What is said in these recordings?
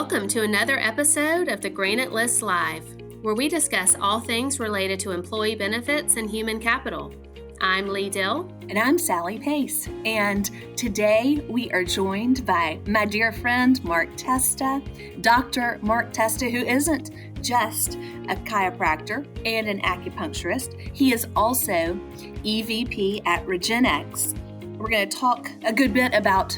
Welcome to another episode of the Granite List Live, where we discuss all things related to employee benefits and human capital. I'm Lee Dill. And I'm Sally Pace. And today we are joined by my dear friend, Mark Testa, Dr. Mark Testa, who isn't just a chiropractor and an acupuncturist. He is also EVP at Regenexx. We're going to talk a good bit about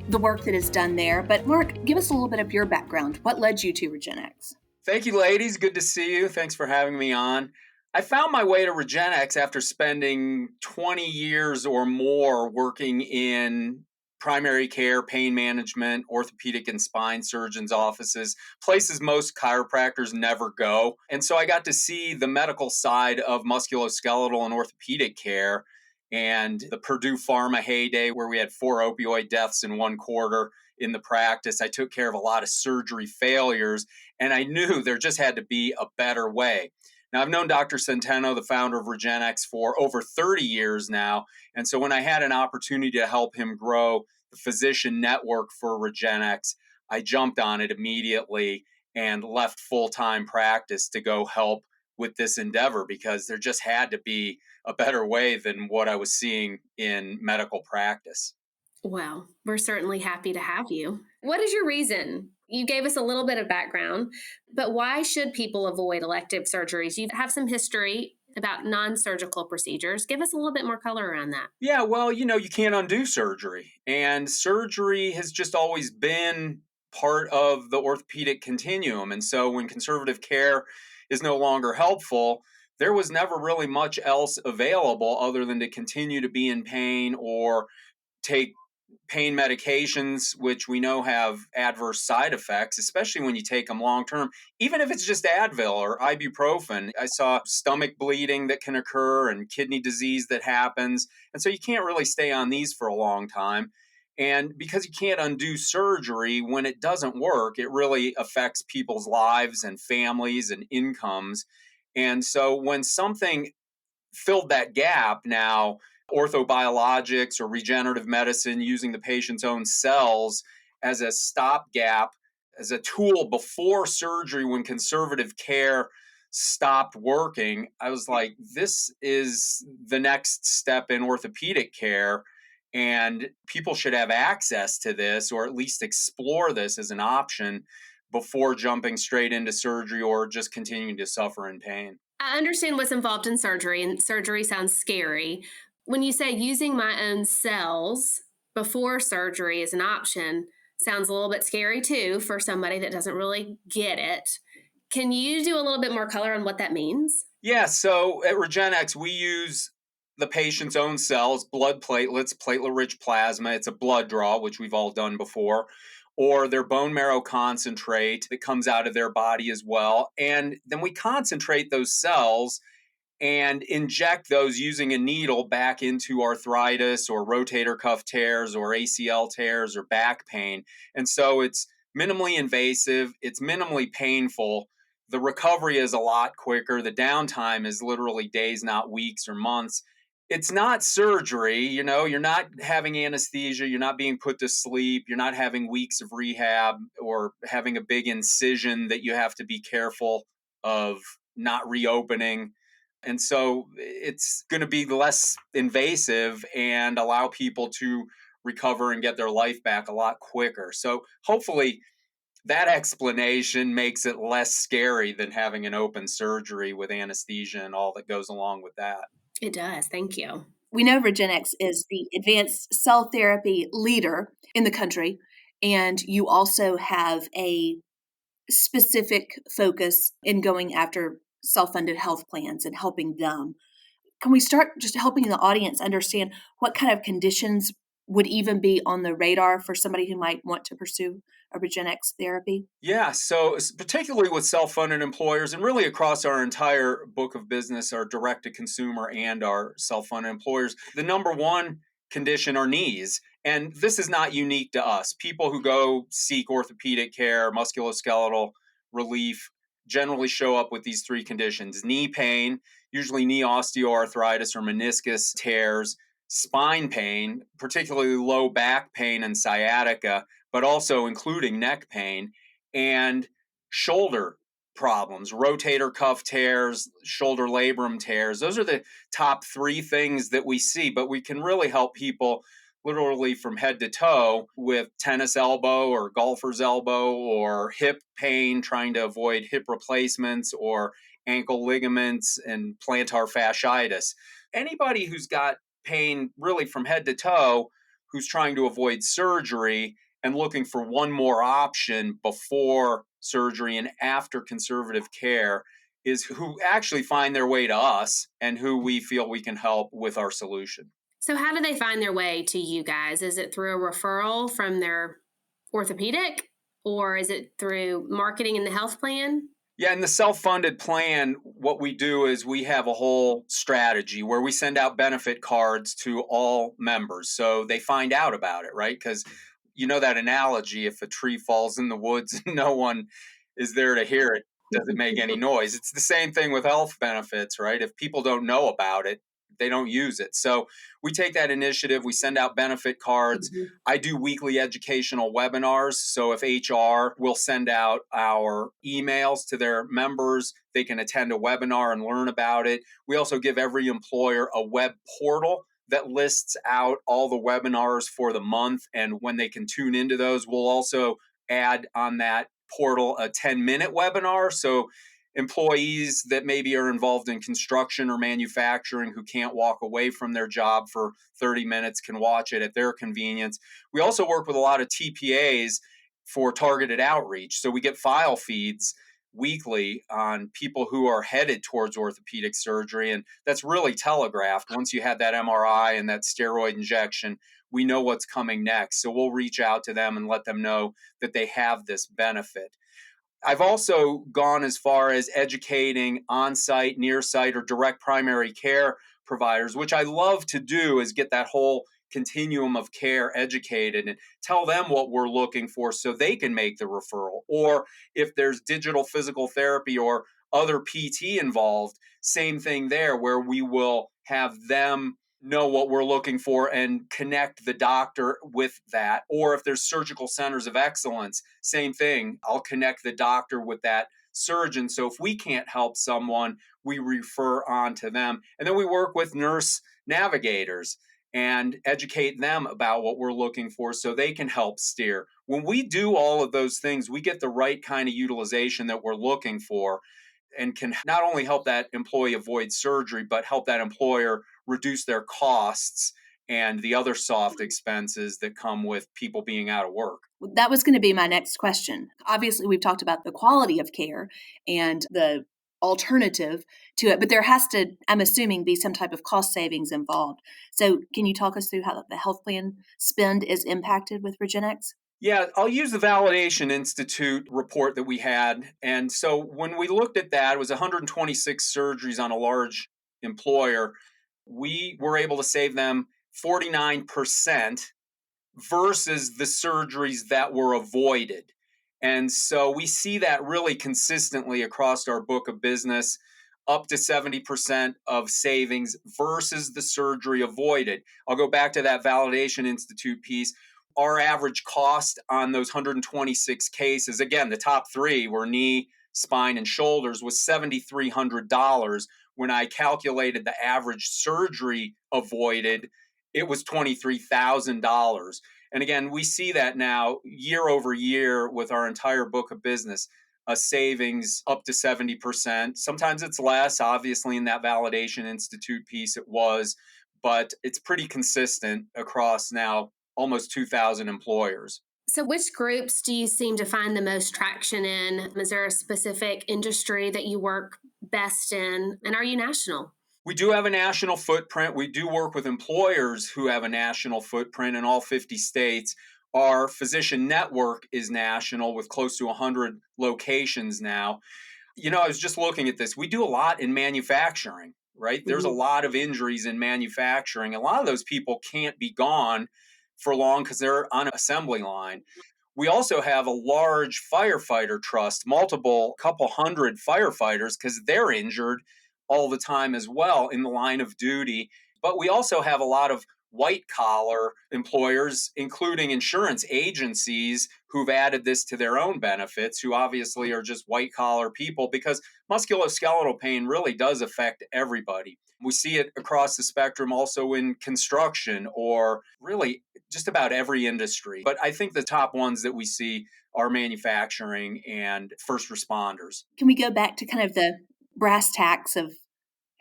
the work that is done there. But Mark, give us a little bit of your background. What led you to Regenexx? Thank you, ladies. Good to see you. Thanks for having me on. I found my way to Regenexx after spending 20 years or more working in primary care, pain management, orthopedic and spine surgeons' offices, places most chiropractors never go. And so I got to see the medical side of musculoskeletal and orthopedic care and the Purdue Pharma heyday where we had 4 opioid deaths in one quarter in the practice. I took care of a lot of surgery failures, and I knew there just had to be a better way. Now, I've known Dr. Centeno, the founder of Regenexx, for over 30 years now. And so when I had an opportunity to help him grow the physician network for Regenexx, I jumped on it immediately and left full-time practice to go help with this endeavor because there just had to be a better way than what I was seeing in medical practice. Well, we're certainly happy to have you. What is your reason? You gave us a little bit of background, but why should people avoid elective surgeries? You have some history about non-surgical procedures. Give us a little bit more color around that. Yeah, well, you can't undo surgery. And surgery has just always been part of the orthopedic continuum. And so when conservative care is no longer helpful, there was never really much else available other than to continue to be in pain or take pain medications, which we know have adverse side effects, especially when you take them long term, even if it's just Advil or ibuprofen. I saw stomach bleeding that can occur and kidney disease that happens. And so you can't really stay on these for a long time. And because you can't undo surgery, when it doesn't work, it really affects people's lives and families and incomes. And so when something filled that gap now, orthobiologics or regenerative medicine using the patient's own cells as a stopgap, as a tool before surgery when conservative care stopped working, I was like, this is the next step in orthopedic care. And people should have access to this or at least explore this as an option before jumping straight into surgery or just continuing to suffer in pain. I understand what's involved in surgery, and surgery sounds scary. When you say using my own cells before surgery is an option, sounds a little bit scary too for somebody that doesn't really get it. Can you do a little bit more color on what that means? Yeah, so at Regenexx, we use the patient's own cells, blood platelets, platelet-rich plasma. It's a blood draw, which we've all done before, or their bone marrow concentrate that comes out of their body as well. And then we concentrate those cells and inject those using a needle back into arthritis or rotator cuff tears or ACL tears or back pain. And so it's minimally invasive, it's minimally painful. The recovery is a lot quicker. The downtime is literally days, not weeks or months. It's not surgery, you're not having anesthesia, you're not being put to sleep, you're not having weeks of rehab or having a big incision that you have to be careful of not reopening. And so it's going to be less invasive and allow people to recover and get their life back a lot quicker. So hopefully that explanation makes it less scary than having an open surgery with anesthesia and all that goes along with that. It does. Thank you. We know Regenexx is the advanced cell therapy leader in the country, and you also have a specific focus in going after self-funded health plans and helping them. Can we start just helping the audience understand what kind of conditions would even be on the radar for somebody who might want to pursue a Regenexx therapy? Yeah, so particularly with self-funded employers and really across our entire book of business, our direct-to-consumer and our self-funded employers, the number one condition are knees. And this is not unique to us. People who go seek orthopedic care, musculoskeletal relief, generally show up with these 3 conditions: knee pain, usually knee osteoarthritis or meniscus tears, spine pain, particularly low back pain and sciatica, but also including neck pain, and shoulder problems, rotator cuff tears, shoulder labrum tears. Those are the top three things that we see, but we can really help people literally from head to toe with tennis elbow or golfer's elbow or hip pain, trying to avoid hip replacements, or ankle ligaments and plantar fasciitis. Anybody who's got pain really from head to toe, who's trying to avoid surgery and looking for one more option before surgery and after conservative care, is who actually find their way to us and who we feel we can help with our solution. So, how do they find their way to you guys? Is it through a referral from their orthopedic, or is it through marketing in the health plan? Yeah, in the self-funded plan, what we do is we have a whole strategy where we send out benefit cards to all members so they find out about it, right? Because you know that analogy, if a tree falls in the woods and no one is there to hear it, does it make any noise? It's the same thing with health benefits, right? If people don't know about it, they don't use it. So we take that initiative, we send out benefit cards. Mhm. I do weekly educational webinars. So if HR will send out our emails to their members, they can attend a webinar and learn about it. We also give every employer a web portal that lists out all the webinars for the month. And when they can tune into those, we'll also add on that portal a 10-minute webinar. So employees that maybe are involved in construction or manufacturing who can't walk away from their job for 30 minutes can watch it at their convenience. We also work with a lot of TPAs for targeted outreach. So we get file feeds weekly on people who are headed towards orthopedic surgery. And that's really telegraphed. Once you had that MRI and that steroid injection, we know what's coming next. So we'll reach out to them and let them know that they have this benefit. I've also gone as far as educating on-site, near-site, or direct primary care providers, which I love to do, is get that whole continuum of care educated and tell them what we're looking for so they can make the referral. Or if there's digital physical therapy or other PT involved, same thing there, where we will have them know what we're looking for and connect the doctor with that. Or if there's surgical centers of excellence, same thing. I'll connect the doctor with that surgeon. So if we can't help someone, we refer on to them. And then we work with nurse navigators and educate them about what we're looking for so they can help steer. When we do all of those things, we get the right kind of utilization that we're looking for and can not only help that employee avoid surgery, but help that employer reduce their costs and the other soft expenses that come with people being out of work. That was going to be my next question. Obviously, we've talked about the quality of care and the alternative to it, but there has to, I'm assuming, be some type of cost savings involved. So, can you talk us through how the health plan spend is impacted with Regenexx? Yeah, I'll use the Validation Institute report that we had. And so when we looked at that, it was 126 surgeries on a large employer. We were able to save them 49% versus the surgeries that were avoided. And so we see that really consistently across our book of business, up to 70% of savings versus the surgery avoided. I'll go back to that Validation Institute piece. Our average cost on those 126 cases, again, the top three were knee, spine, and shoulders, was $7,300. When I calculated the average surgery avoided, it was $23,000. And again, we see that now year over year with our entire book of business, a savings up to 70%. Sometimes it's less, obviously, in that Validation Institute piece it was, but it's pretty consistent across now almost 2,000 employers. So, which groups do you seem to find the most traction in? Is there a specific industry that you work best in? And are you national? We do have a national footprint. We do work with employers who have a national footprint in all 50 states. Our physician network is national with close to 100 locations now. You know, I was just looking at this. We do a lot in manufacturing, right? There's a Mhm. lot of injuries in manufacturing. A lot of those people can't be gone for long because they're on an assembly line. We also have a large firefighter trust, multiple couple hundred firefighters, because they're injured all the time as well in the line of duty. But we also have a lot of white collar employers, including insurance agencies who've added this to their own benefits, who obviously are just white collar people, because musculoskeletal pain really does affect everybody. We see it across the spectrum also in construction, or really just about every industry. But I think the top ones that we see are manufacturing and first responders. Can we go back to kind of the brass tacks of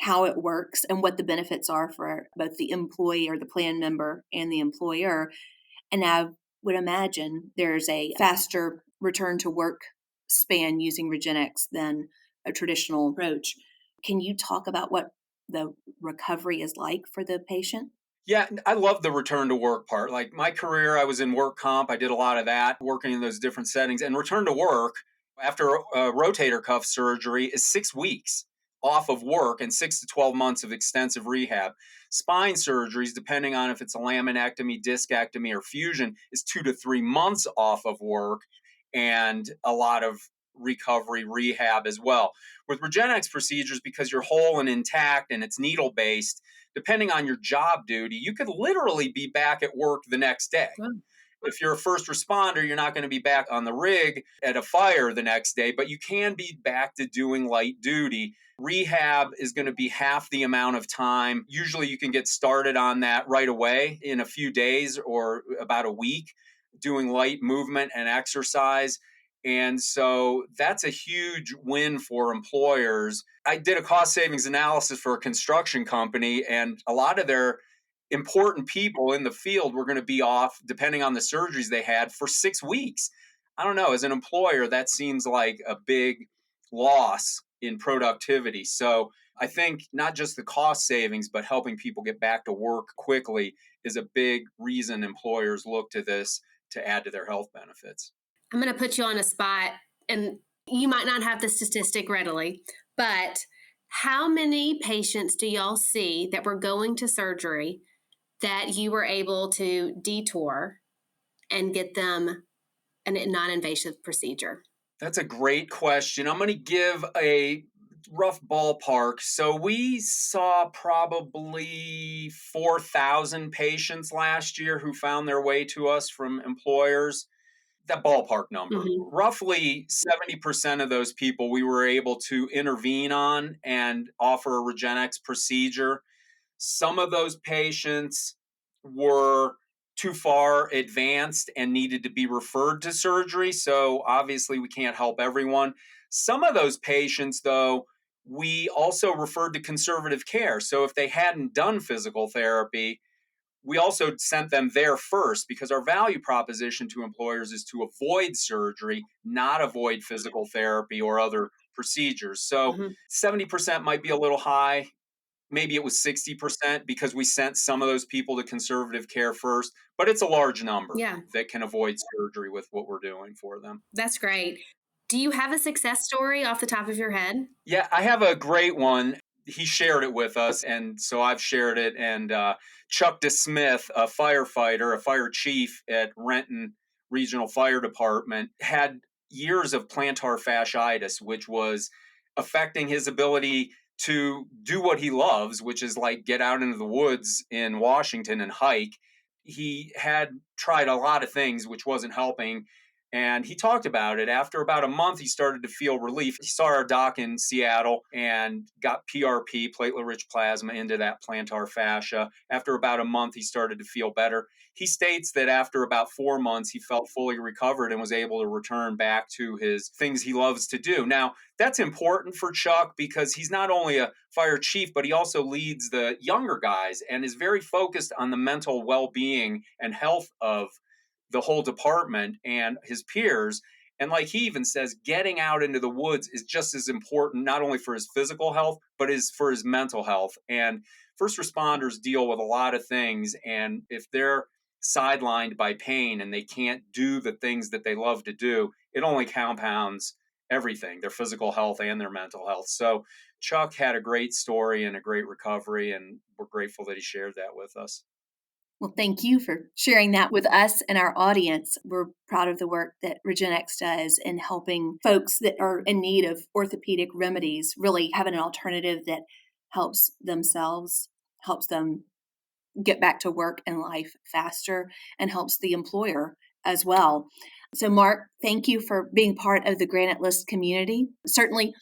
how it works and what the benefits are for both the employee or the plan member and the employer? And I would imagine there's a faster return to work span using Regenexx than a traditional approach. Can you talk about what the recovery is like for the patient? Yeah, I love the return to work part. Like my career, I was in work comp. I did a lot of that, working in those different settings. And return to work after rotator cuff surgery is 6 weeks off of work and 6 to 12 months of extensive rehab. Spine surgeries, depending on if it's a laminectomy, discectomy, or fusion, is 2 to 3 months off of work and a lot of recovery rehab as well. With Regenexx procedures, because you're whole and intact and it's needle based, depending on your job duty, you could literally be back at work the next day. If you're a first responder, you're not going to be back on the rig at a fire the next day, but you can be back to doing light duty. Rehab is going to be half the amount of time. Usually you can get started on that right away in a few days or about a week, doing light movement and exercise. And so that's a huge win for employers. I did a cost savings analysis for a construction company, and a lot of their important people in the field were going to be off, depending on the surgeries they had, for 6 weeks. I don't know. As an employer, that seems like a big loss in productivity. So I think not just the cost savings, but helping people get back to work quickly is a big reason employers look to this to add to their health benefits. I'm going to put you on a spot, and you might not have the statistic readily, but how many patients do y'all see that were going to surgery that you were able to detour and get them a non invasive procedure? That's a great question. I'm going to give a rough ballpark. So we saw probably 4,000 patients last year who found their way to us from employers. That ballpark number. Mm-hmm. Roughly 70% of those people we were able to intervene on and offer a Regenexx procedure. Some of those patients were too far advanced and needed to be referred to surgery. So obviously, we can't help everyone. Some of those patients, though, we also referred to conservative care. So if they hadn't done physical therapy, we also sent them there first, because our value proposition to employers is to avoid surgery, not avoid physical therapy or other procedures. So Mm-hmm. 70% might be a little high. Maybe it was 60% because we sent some of those people to conservative care first, but it's a large number Yeah, that can avoid surgery with what we're doing for them. that's great. Do you have a success story off the top of your head? Yeah, I have a great one. He shared it with us, and so I've shared it. And Chuck DeSmith, a firefighter, a fire chief at Renton Regional Fire Department, had years of plantar fasciitis, which was affecting his ability to do what he loves, which is like get out into the woods in Washington and hike. He had tried a lot of things, which wasn't helping. And he talked about it. After about a month, he started to feel relief. He saw our doc in Seattle and got PRP, platelet rich plasma, into that plantar fascia. After about a month, he started to feel better. He states that after about 4 months, he felt fully recovered and was able to return back to his things he loves to do. Now, that's important for Chuck because he's not only a fire chief, but he also leads the younger guys and is very focused on the mental well being and health of the whole department and his peers. And like he even says, getting out into the woods is just as important, not only for his physical health, but is for his mental health. And first responders deal with a lot of things. And if they're sidelined by pain and they can't do the things that they love to do, it only compounds everything, their physical health and their mental health. So Chuck had a great story and a great recovery, and we're grateful that he shared that with us. Well, thank you for sharing that with us and our audience. We're proud of the work that Regenexx does in helping folks that are in need of orthopedic remedies really having an alternative that helps themselves, helps them get back to work and life faster and helps the employer as well. So, Mark, thank you for being part of the Granite List community. Certainly,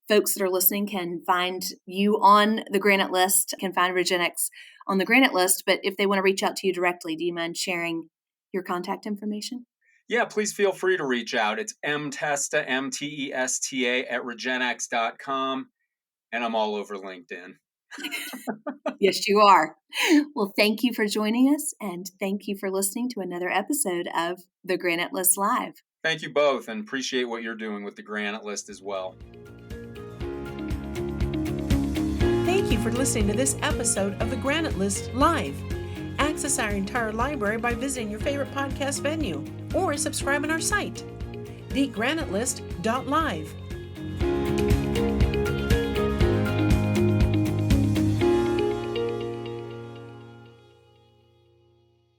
folks that are listening can find you on the Granite List, can find Regenexx on the Granite List. But if they want to reach out to you directly, do you mind sharing your contact information? Yeah, please feel free to reach out. It's mtesta, MTESTA at regenexx.com. And I'm all over LinkedIn. Yes, you are. Well, thank you for joining us, and thank you for listening to another episode of the Granite List Live. Thank you both, and appreciate what you're doing with the Granite List as well. Thank you for listening to this episode of the Granite List Live. Access our entire library by visiting your favorite podcast venue or subscribe on our site, thegranitelist.live.